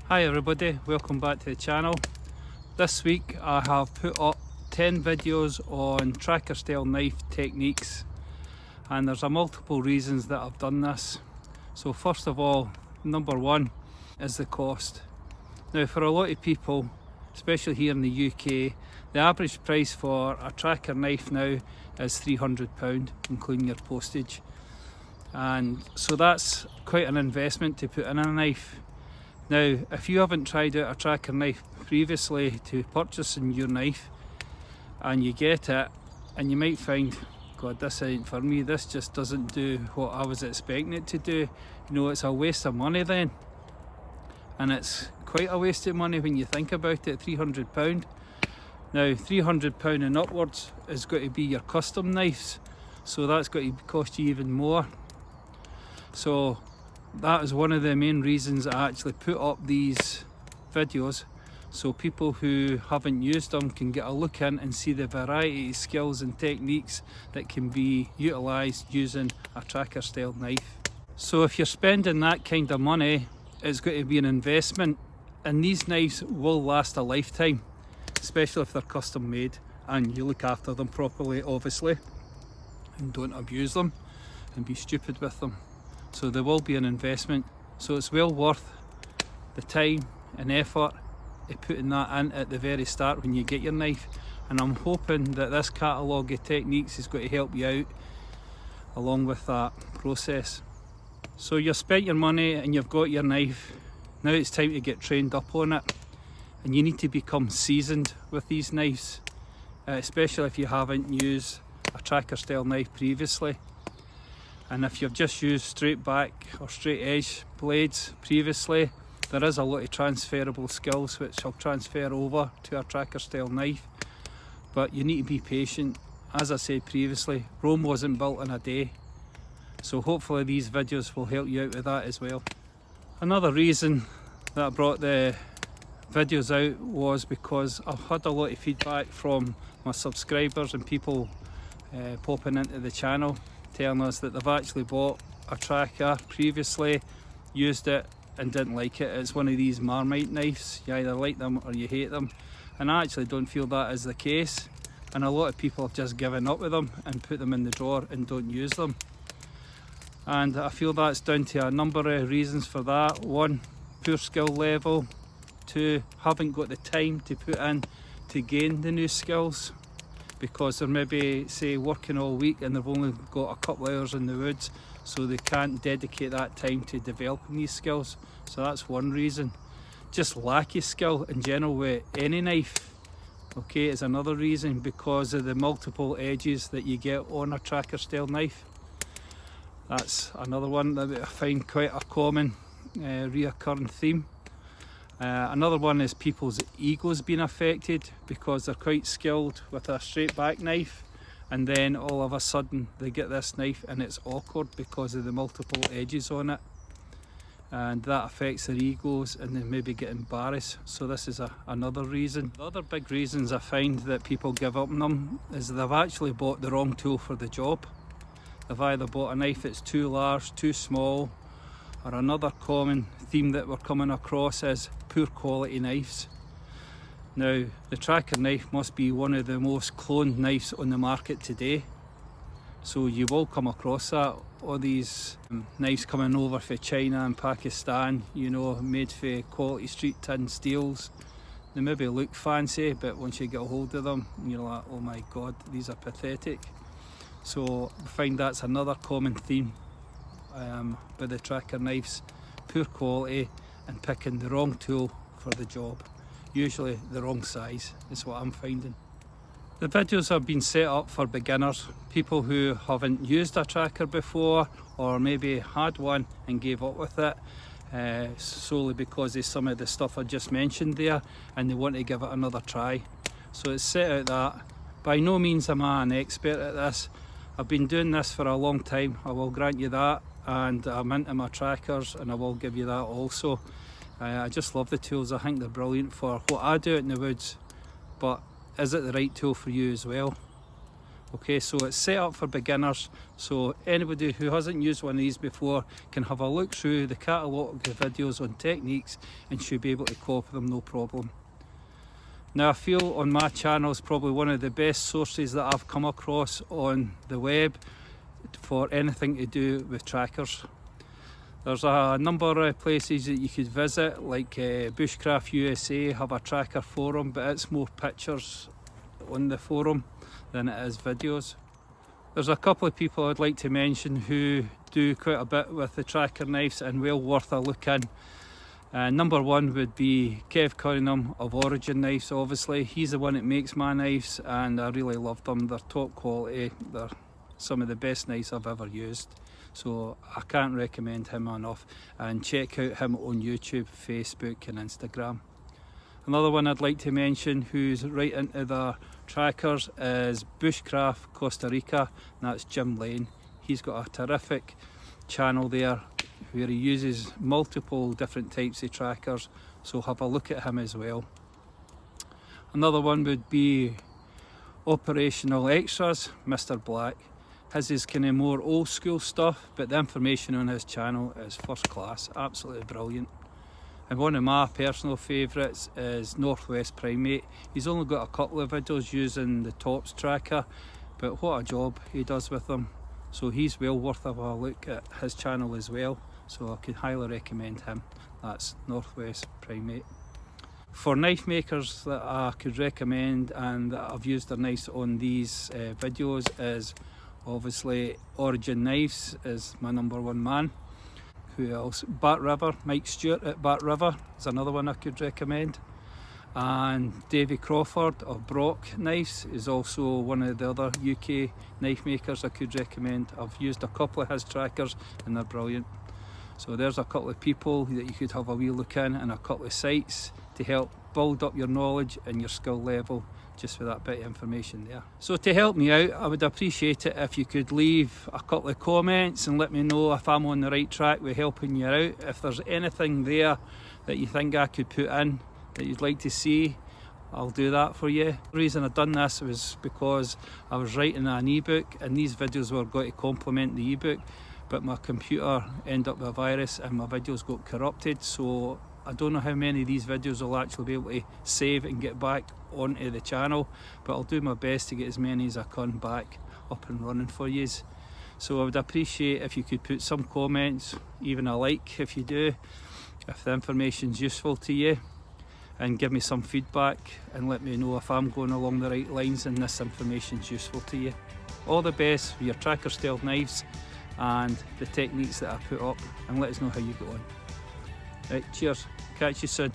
Hi everybody, welcome back to the channel. This week I have put up 10 videos on tracker style knife techniques, and there's a multiple reasons that I've done this. So first of all, number one is the cost. Now for a lot of people, especially here in the UK, the average price for a tracker knife now is £300 including your postage, and so that's quite an investment to put in a knife. Now, if you haven't tried out a tracker knife previously to purchasing your knife and you get it and you might find, God, this ain't for me, this just doesn't do what I was expecting it to do, you know, it's a waste of money then. And it's quite a waste of money when you think about it, £300. Now, £300 and upwards is going to be your custom knives, so that's going to cost you even more. So that is one of the main reasons I actually put up these videos, so people who haven't used them can get a look in and see the variety of skills and techniques that can be utilised using a tracker style knife. So if you're spending that kind of money, it's going to be an investment, and these knives will last a lifetime, especially if they're custom made and you look after them properly, obviously, and don't abuse them and be stupid with them. So there will be an investment, so it's well worth the time and effort of putting that in at the very start when you get your knife. And I'm hoping that this catalogue of techniques is going to help you out along with that process. So you've spent your money and you've got your knife, now it's time to get trained up on it, and you need to become seasoned with these knives, especially if you haven't used a tracker style knife previously. And if you've just used straight back or straight edge blades previously, there is a lot of transferable skills which will transfer over to a tracker style knife, but you need to be patient. As I said previously, Rome wasn't built in a day, so hopefully these videos will help you out with that as well. Another reason that I brought the videos out was because I've had a lot of feedback from my subscribers and people popping into the channel telling us that they've actually bought a tracker previously, used it and didn't like it. It's one of these Marmite knives, you either like them or you hate them, and I actually don't feel that is the case, and a lot of people have just given up with them and put them in the drawer and don't use them. And I feel that's down to a number of reasons for that. One, poor skill level. Two, haven't got the time to put in to gain the new skills, because they're maybe, say, working all week and they've only got a couple of hours in the woods, so they can't dedicate that time to developing these skills. So that's one reason. Just lack of skill in general with any knife, okay, is another reason, because of the multiple edges that you get on a tracker style knife. That's another one that I find quite a common reoccurring theme. Another one is people's egos being affected, because they're quite skilled with a straight back knife and then all of a sudden they get this knife and it's awkward because of the multiple edges on it, and that affects their egos and they maybe get embarrassed. So this is another reason. The other big reasons I find that people give up on them is they've actually bought the wrong tool for the job. They've either bought a knife that's too large, too small, or another common theme that we're coming across is poor quality knives. Now, the tracker knife must be one of the most cloned knives on the market today, so you will come across that. All these knives coming over from China and Pakistan, you know, made for quality street tin steels. They maybe look fancy, but once you get a hold of them, you're like, oh my god, these are pathetic. So I find that's another common theme with the tracker knives: poor quality and picking the wrong tool for the job, usually the wrong size is what I'm finding. The videos have been set up for beginners, people who haven't used a tracker before, or maybe had one and gave up with it solely because of some of the stuff I just mentioned there, and they want to give it another try. So it's set out that. By no means am I an expert at this. I've been doing this for a long time, I will grant you that, and I'm into my trackers, and I will give you that also. I just love the tools. I think they're brilliant for what I do out in the woods, but is it the right tool for you as well? Okay, so it's set up for beginners, so anybody who hasn't used one of these before can have a look through the catalogue of videos on techniques and should be able to copy them no problem. Now, I feel on my channel is probably one of the best sources that I've come across on the web for anything to do with trackers. There's a number of places that you could visit, like Bushcraft USA have a tracker forum, but it's more pictures on the forum than it is videos. There's a couple of people I'd like to mention who do quite a bit with the tracker knives and well worth a look in. Number one would be Kev Cunningham of Origin Knives, obviously. He's the one that makes my knives and I really love them. They're top quality, they're some of the best knives I've ever used. So I can't recommend him enough, and check out him on YouTube, Facebook and Instagram. Another one I'd like to mention who's right into the trackers is Bushcraft Costa Rica, and that's Jim Lane. He's got a terrific channel there where he uses multiple different types of trackers, so have a look at him as well. Another one would be Operational Extras, Mr. Black. His is kind of more old school stuff, but the information on his channel is first class, absolutely brilliant. And one of my personal favourites is Northwest Primate. He's only got a couple of videos using the Tops tracker, but what a job he does with them. So he's well worth a look at his channel as well, so I could highly recommend him. That's Northwest Primate. For knife makers that I could recommend and that I've used their knives on these videos is obviously Origin Knives is my number one man. Who else? Bat River, Mike Stewart at Bat River is another one I could recommend. And Davy Crawford of Brock Knives is also one of the other UK knife makers I could recommend. I've used a couple of his trackers and they're brilliant. So there's a couple of people that you could have a wee look in and a couple of sites to help build up your knowledge and your skill level, just for that bit of information there. So to help me out, I would appreciate it if you could leave a couple of comments and let me know if I'm on the right track with helping you out. If there's anything there that you think I could put in that you'd like to see, I'll do that for you. The reason I've done this was because I was writing an ebook and these videos were going to complement the ebook, but my computer ended up with a virus and my videos got corrupted, so I don't know how many of these videos I'll actually be able to save and get back onto the channel, but I'll do my best to get as many as I can back up and running for you. So I would appreciate if you could put some comments, even a like if you do, if the information's useful to you, and give me some feedback and let me know if I'm going along the right lines and this information's useful to you. All the best for your tracker style knives and the techniques that I put up, and let us know how you go on. Right, cheers, catch you soon.